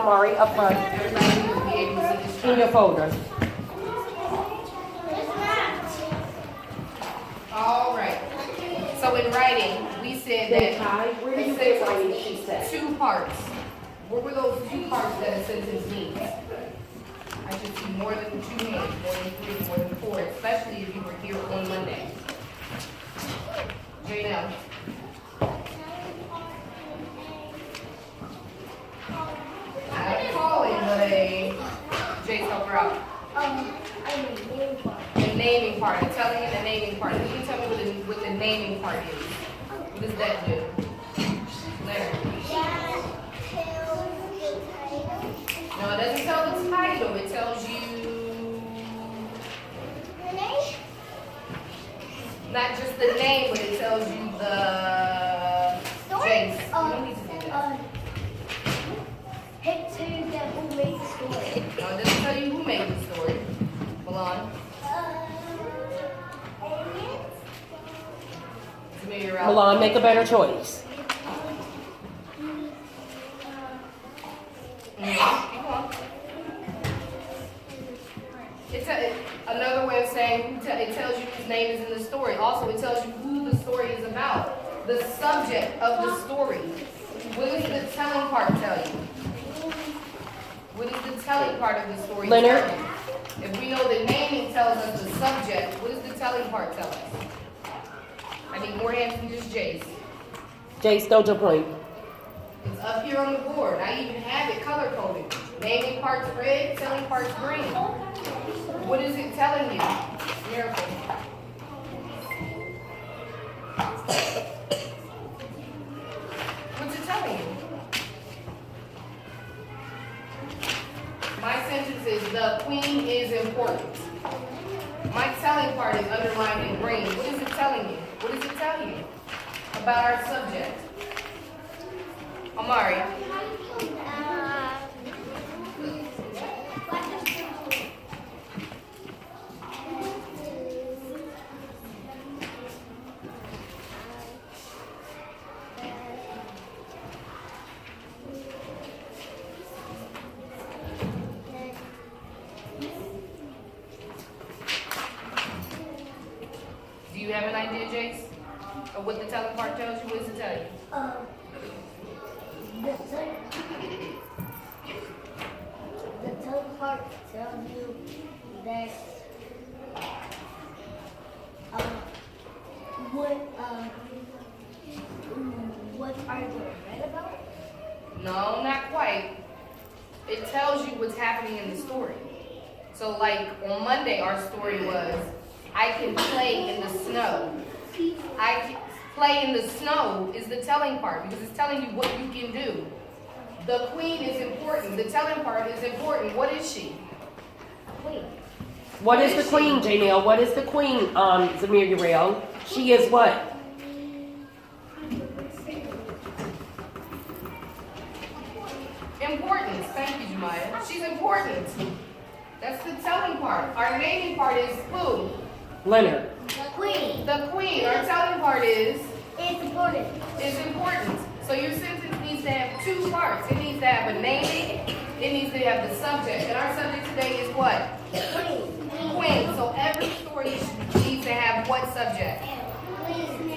Amari, up front. Everybody will be able to see this. In your folder. All right. So in writing, we said that Where do you it get says writing, she said? two parts. What were those two parts that a sentence needs? I should see more than 2 hands, more than 3, more than 4, especially if you were here on Monday. Janelle. Not calling, but a Jace, help her out. The naming part. I'm telling you the naming part. You can tell me what the naming part is. What does that do? Larry. No, it doesn't tell the title. It tells you not just the name, but it tells you the Jace. You don't need to do that. Who made the story? No, it doesn't tell you who made the story. Hold on. Maybe you're out. Milan, make a better choice. Keep on. Another way of saying it tells you whose name is in the story. Also, it tells you who the story is about. The subject of the story. What does the telling part tell you? What is the telling part of the story? Leonard? tell you? If we know the naming tells us the subject, what does the telling part tell us? I need more hands than just Jace. Jace, don't your point. It's up here on the board. I even have it color coded. Naming part's red, telling part's green. What is it telling you? Miracle. What's it telling you? My sentence is the queen is important. My telling part is underlined in green. What is it telling you? What does it tell you about our subject? Amari. Do you have an idea, Jace? Of what the telling part tells you? What does it tell you? The tongue part tells you that what are you read about? No, not quite. It tells you what's happening in the story. So like on Monday, our story was, I can play in the snow. I can play in the snow is the telling part because it's telling you what you can do. The queen is important. The telling part is important. What is she? Wait. What is the queen, Janelle? What is the queen, Zamir Uriel? She is what? Importance. Thank you, Jemiah. She's important. That's the telling part. Our naming part is who? Leonard. The queen. The queen. Our telling part is It's important. important. So your sentence needs to have 2 parts. It needs to have a naming. It needs to have the subject. And our subject today is what? Queen. Queen. So every story needs to have what subject?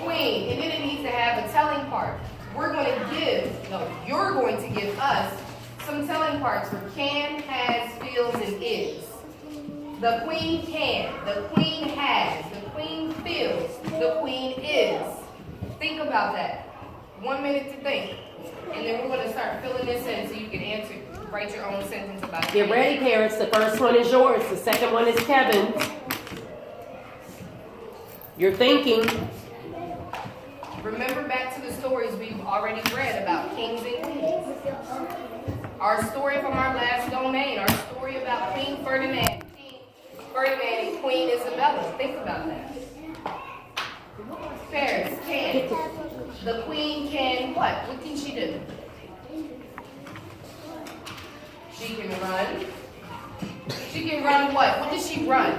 Queen. And then it needs to have a telling part. You're going to give us some telling parts for can, has, feels, and is. The queen can, the queen has, the queen feels, the queen is. Think about that. 1 minute to think. And then we're going to start filling this in so you can answer, write your own sentence about it. Get ready, parents. The first one is yours. The second one is Kevin's. You're thinking. Remember back to the stories we've already read about kings and queens. Our story from our last domain, our story about King Ferdinand and Queen Isabella. Think about that. Paris can. The queen can what? What can she do? She can run. She can run what? What does she run?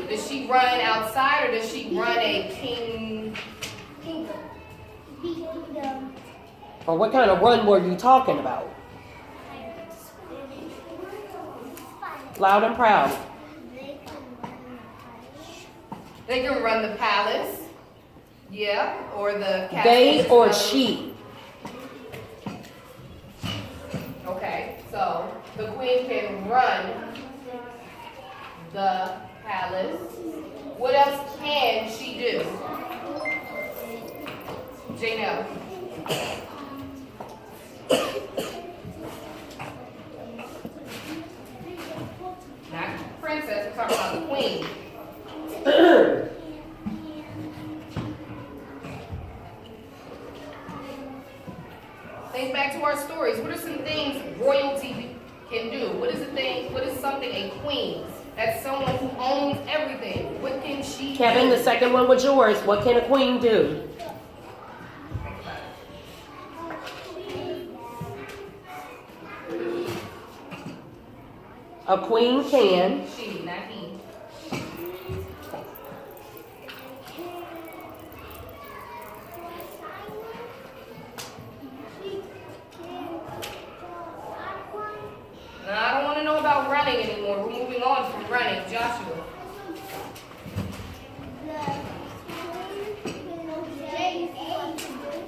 Does she run outside or does she run a kingdom? Or what kind of run were you talking about? Loud and proud. They can run the palace. Yeah, or the castle. They or she. Okay, so the queen can run the palace. What else can she do? Janelle. Not princess, we're talking about the queen. Think back to our stories. What are some things royalty can do? What is something a queen? That's someone who owns everything. What can she Kevin, do? the second one was yours. What can a queen do? A queen can. She, not he. Now, I don't want to know about running anymore. We're moving on from running. Joshua.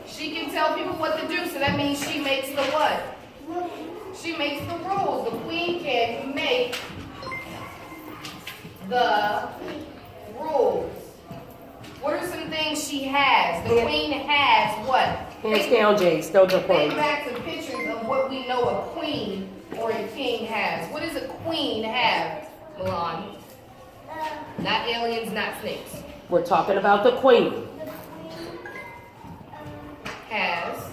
She can tell people what to do, so that means she makes the what? She makes the rules. The queen can make the rules. What are some things she has? The queen has what? Hands down, Jay. Still the Think point. back to pictures of what we know a queen or a king has. What does a queen have, Milan? Not aliens, not snakes. We're talking about the queen. Has.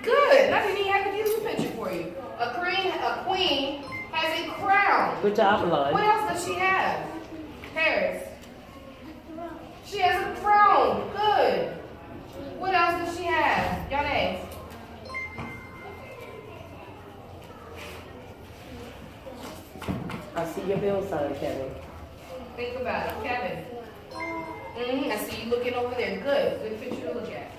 Good. I didn't even have to use a picture for you. A queen has a crown. Good job, What Milan. else does she have? Paris. She has a throne. Good. What else does she have? Yane. I see your bill sign, Kevin. Think about it. Kevin. I see you looking over there. Good. Good picture to look at.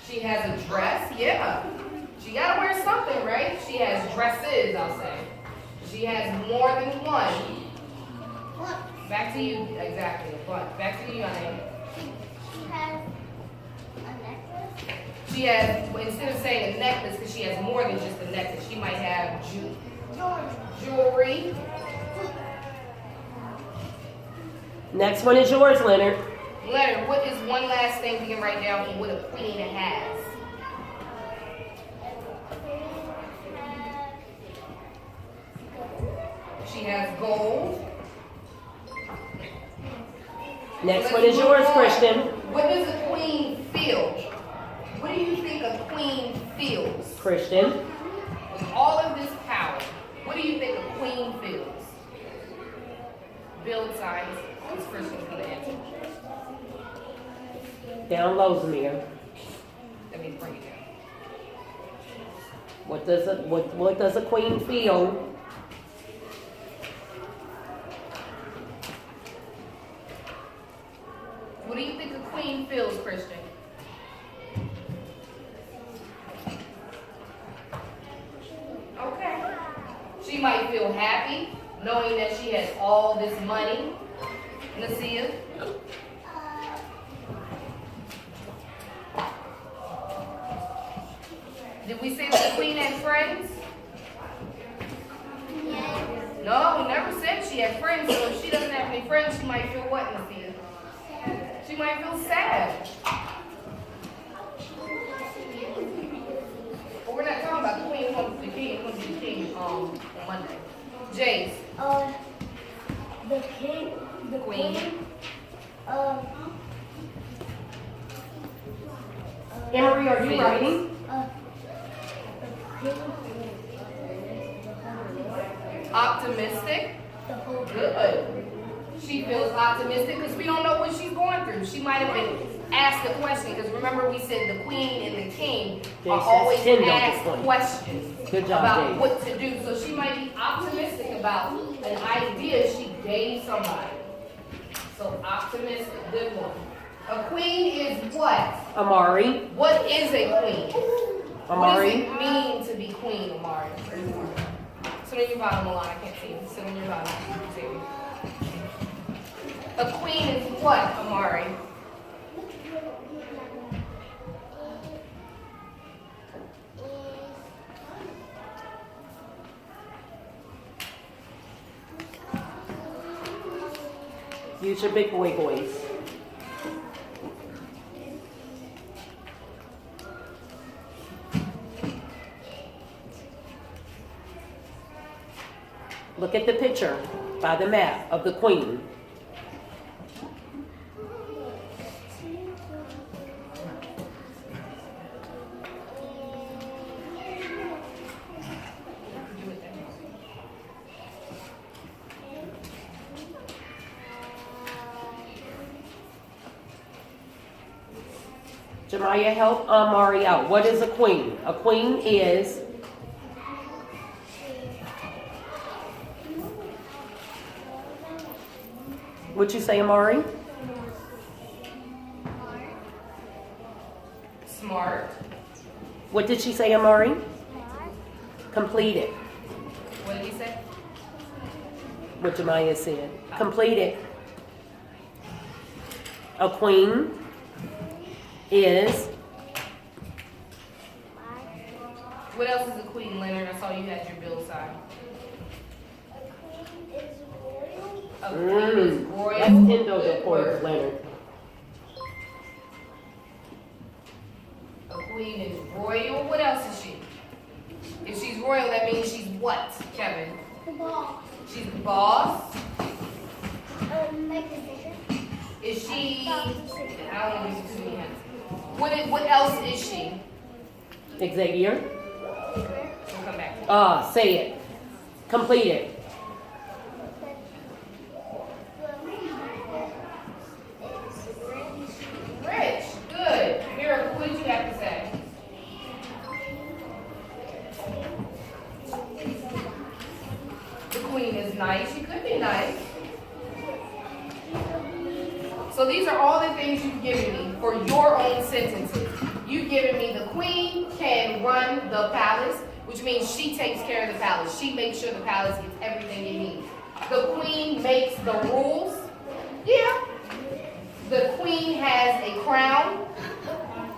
She has a dress. Yeah. She got to wear something, right? She has dresses, I'll say. She has more than one. Back to you. Exactly. What? Back to you, Yane. She has, instead of saying a necklace, because she has more than just a necklace, she might have jewelry. Next one is yours, Leonard. Leonard, what is one last thing we can write down for what a queen has? She has gold. Next Let's one is move yours, on. Christian. What does a queen feel? What do you think a queen feels? Christian. With all of this power, what do you think a queen feels? Build signs. This person's going to answer. Down low, Zamir. Let me bring it down. What does a queen feel? What do you think a queen feels, Christian? Okay. She might feel happy knowing that she has all this money. Nasia? Did we say that the queen had friends? No, we never said she had friends. So if she doesn't have any friends, she might feel what, Nasia? She might feel sad. But we're not talking about the queen wants the king. Wants the king on Monday. Jace. The king, the Queen. queen, Emery, are you writing? Optimistic. Good. She feels optimistic because we don't know what she's going through. She might have been asked a question because remember we said the queen and the king are Jace, always that's 10 don't asked get 20. questions Good job, about Jace. what to do. So she might be optimistic about an idea she gave somebody. So optimistic, good one. A queen is what? Amari. What is a queen? What Amari. does it mean to be queen, Amari? Sit on your bottom, Milan. I can't see you. Sit on your bottom. See me. A queen is what, Amari? Use your big boy voice. Look at the picture by the map of the queen. Jemiah, help Amari out. What is a queen? A queen is what you say, Amari? Smart. What did she say, Amari? Completed. What did he say? What Jemiah said. Completed. A queen is. What else is a queen, Leonard? I saw you had your bill side. A queen is royal. That's 10 Good dojo points, word. Leonard. A queen is royal. What else is she? If she's royal, that means she's what, Kevin? The ball. She's the boss. Like the fish. Is she? I don't know too many hands. What else is she? Xavier. We'll come back. Say it. Completed. Rich. Good. Miracle, what did you have to say? The queen is nice. She could be nice. So these are all the things you've given me for your own sentences. You've given me the queen can run the palace, which means she takes care of the palace. She makes sure the palace gets everything it needs. The queen makes the rules. Yeah. The queen has a crown.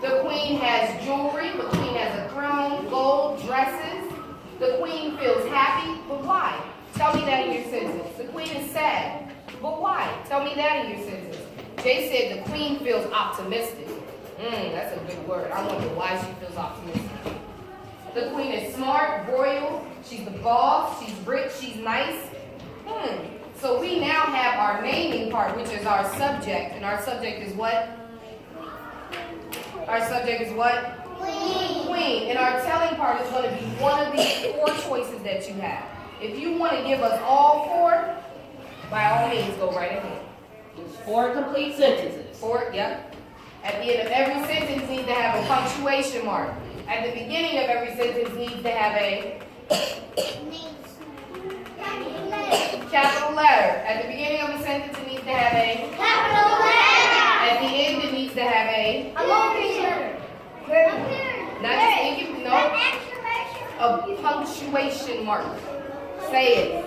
The queen has jewelry. The queen has a crown, gold, dresses. The queen feels happy, but why? Tell me that in your sentence. The queen is sad, but why? Tell me that in your sentence. Jay said the queen feels optimistic. That's a good word. I wonder why she feels optimistic. The queen is smart, royal. She's the boss. She's rich. She's nice. So we now have our naming part, which is our subject. And our subject is what? Our subject is what? Queen. And our telling part is going to be one of these 4 choices that you have. If you want to give us all 4, by all means, go right ahead. There's 4 complete sentences. 4, yep. At the end of every sentence needs to have a punctuation mark. At the beginning of every sentence needs to have a capital letter. At the beginning of the sentence it needs to have a Capital letter. At the end it needs to have a not just thinking, no, a punctuation mark. Say it.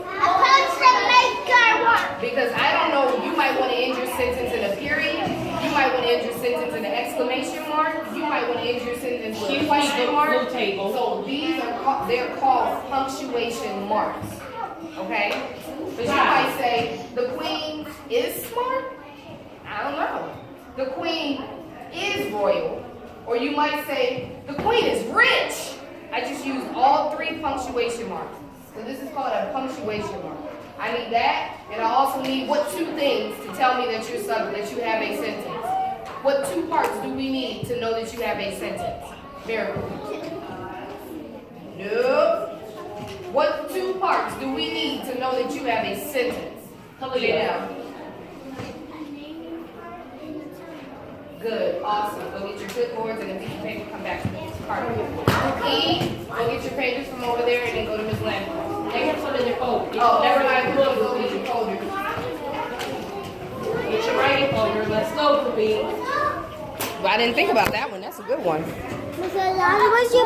Because I don't know, you might want to end your sentence in a period. You might want to end your sentence in an exclamation mark. You might want to end your sentence with a question mark. So these are they're called punctuation marks. Okay? But you might say the queen is smart. I don't know. The queen is royal. Or you might say the queen is rich. I just used all 3 punctuation marks. So this is called a punctuation mark. I need that, and I also need what 2 things to tell me that that you have a sentence. What 2 parts do we need to know that you have a sentence? Miracle. Nope. What 2 parts do we need to know that you have a sentence? Put it down. Good, awesome. Go get your clipboards and a piece of paper. Come back to me. Carter. E, go get your papers from over there and then go to Ms. Lamb. They have some in their folder. Oh, never mind. Go get your folder. Get your writing folder. Let's go, Ruby. I didn't think about that one. That's a good one. What's your